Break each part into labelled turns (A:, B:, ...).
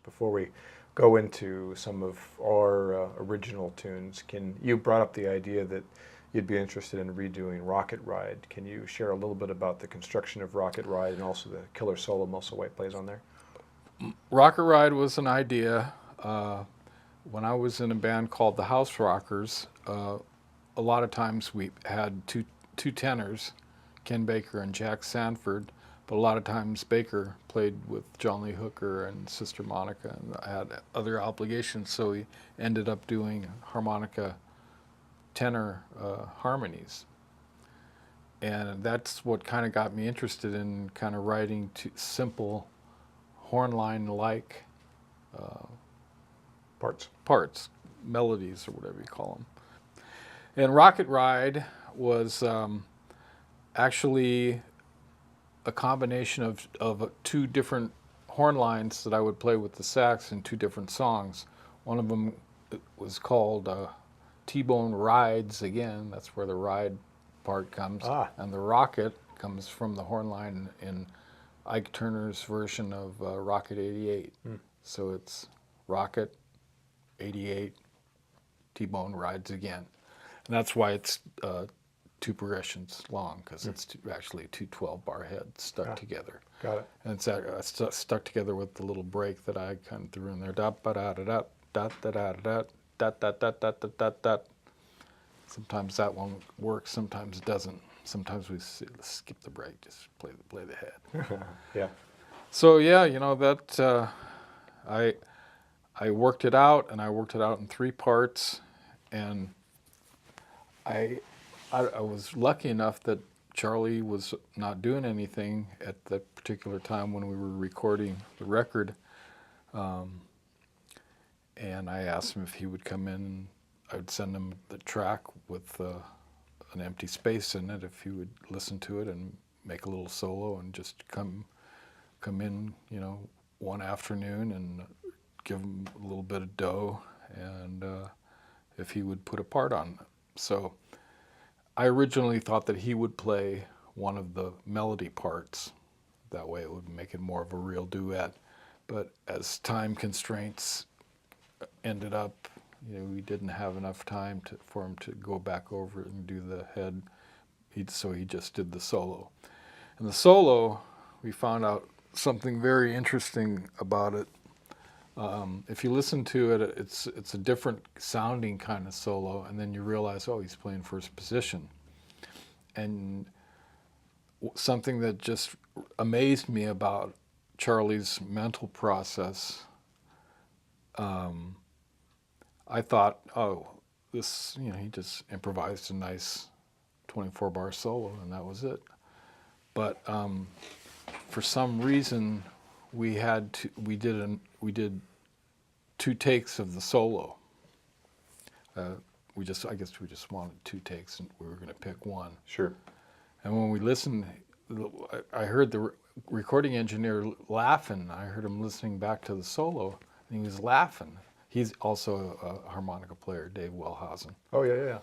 A: Before we go into some of our original tunes, you brought up the idea that you'd be interested in redoing Rocket Ride. Can you share a little bit about the construction of Rocket Ride and also the killer solo Musselwhite plays on there?
B: Rocket Ride was an idea. When I was in a band called the House Rockers, a lot of times we had two tenors, Ken Baker and Jack Sanford, but a lot of times Baker played with John Lee Hooker and Sister Monica, and I had other obligations, so we ended up doing harmonica tenor harmonies. And that's what kind of got me interested in kind of writing simple horn line-like parts, melodies, or whatever you call them. And Rocket Ride was actually a combination of two different horn lines that I would play with the sax in two different songs. One of them was called T-Bone Rides Again. That's where the ride part comes. And the rocket comes from the horn line in Ike Turner's version of Rocket 88. So it's Rocket 88, T-Bone Rides Again. And that's why it's two progressions long, because it's actually two 12-bar heads stuck together.
A: Got it.
B: And it's stuck together with the little break that I kind of threw in there. Da-ba-da-da-da, da-da-da-da-da, da-da-da-da-da-da-da. Sometimes that one works, sometimes it doesn't. Sometimes we skip the break, just play the head.
A: Yeah.
B: So yeah, that I worked it out, and I worked it out in three parts, and I was lucky enough that Charlie was not doing anything at that particular time when we were recording the record, and I asked him if he would come in, and I would send him the track with an empty space in it, if he would listen to it and make a little solo and just come in, one afternoon and give him a little bit of dough, and if he would put a part on it. So I originally thought that he would play one of the melody parts. That way it would make it more of a real duet. But as time constraints ended up, we didn't have enough time for him to go back over it and do the head. So he just did the solo. And the solo, we found out something very interesting about it. If you listen to it, it's a different sounding kind of solo, and then you realize, oh, he's playing first position. And something that just amazed me about Charlie's mental process, I thought, oh, this, he just improvised a nice 24-bar solo, and that was it. But for some reason, we did two takes of the solo. I guess we just wanted two takes, and we were going to pick one.
A: Sure. And
B: when we listened, I heard the recording engineer laughing. I heard him listening back to the solo, and he was laughing. He's also a harmonica player, Dave Wellhausen.
A: Oh, yeah.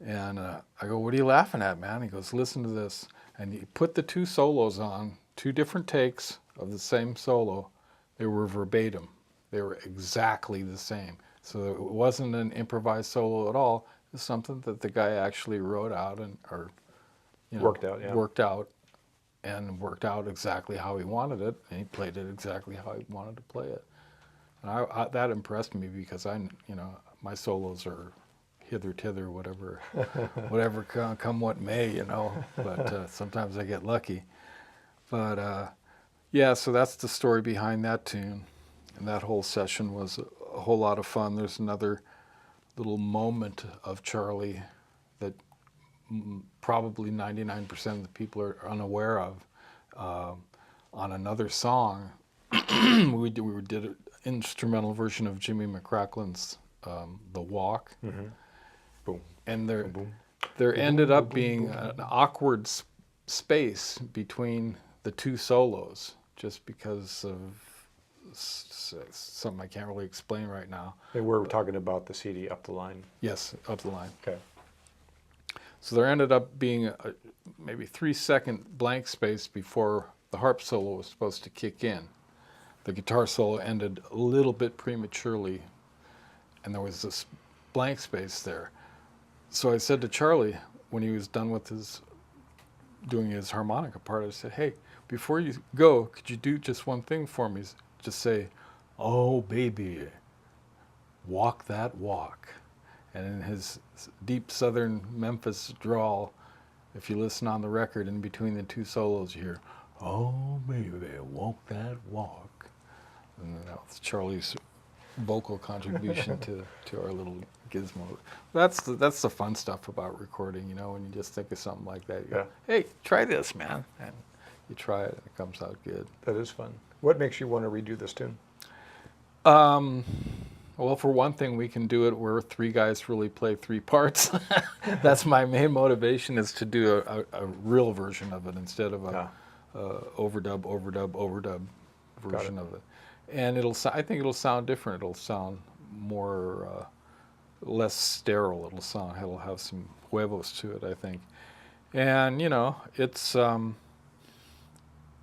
B: And I go, what are you laughing at, man? He goes, listen to this. And he put the two solos on, two different takes of the same solo. They were verbatim. They were exactly the same. So it wasn't an improvised solo at all. It's something that the guy actually wrote out
A: worked out, yeah.
B: Worked out exactly how he wanted it, and he played it exactly how he wanted to play it. And that impressed me, because my solos are hither tither, whatever come what may, But sometimes I get lucky. But yeah, so that's the story behind that tune. And that whole session was a whole lot of fun. There's another little moment of Charlie that probably 99% of the people are unaware of. On another song, we did an instrumental version of Jimmy McCracklin's The Walk.
A: Mm-hmm. Boom.
B: And there
A: boom.
B: ended up being an awkward space between the two solos, just because of something I can't really explain right now.
A: And we're talking about the CD Up the Line.
B: Yes, Up the Line.
A: Okay.
B: So there ended up being a maybe 3-second blank space before the harp solo was supposed to kick in. the guitar solo ended a little bit prematurely, and there was this blank space there. So I said to Charlie, when he was done with doing his harmonica part, I said, "Hey, before you go, could you do just one thing for me? Just say, 'Oh, baby, walk that walk.'" And in his deep southern Memphis drawl, if you listen on the record, in between the two solos, you hear, "Oh, baby, walk that walk." And that was Charlie's vocal contribution to our little gizmo. That's the fun stuff about recording, when you just think of something like that. You go, "Hey, try this, man." And you try it, and it comes out good.
A: That is fun. What makes you want to redo this tune?
B: Well, for one thing, we can do it where three guys really play three parts. That's my main motivation, is to do a real version of it instead of a overdub version of it. And I think it'll sound different. It'll sound more, less sterile. It'll have some huevos to it, I think. And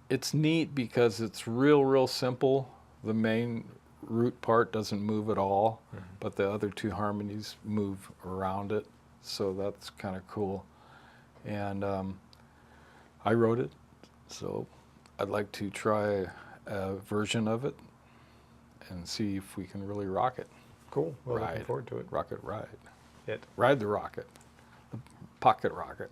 B: it's neat because it's real simple. The main root part doesn't move at all, but the other two harmonies move around it, so that's kind of cool. And I wrote it, so I'd like to try a version of it and see if we can really rock it.
A: Cool. Well, looking forward to it.
B: Rocket ride.
A: It.
B: Ride the rocket. The pocket rocket.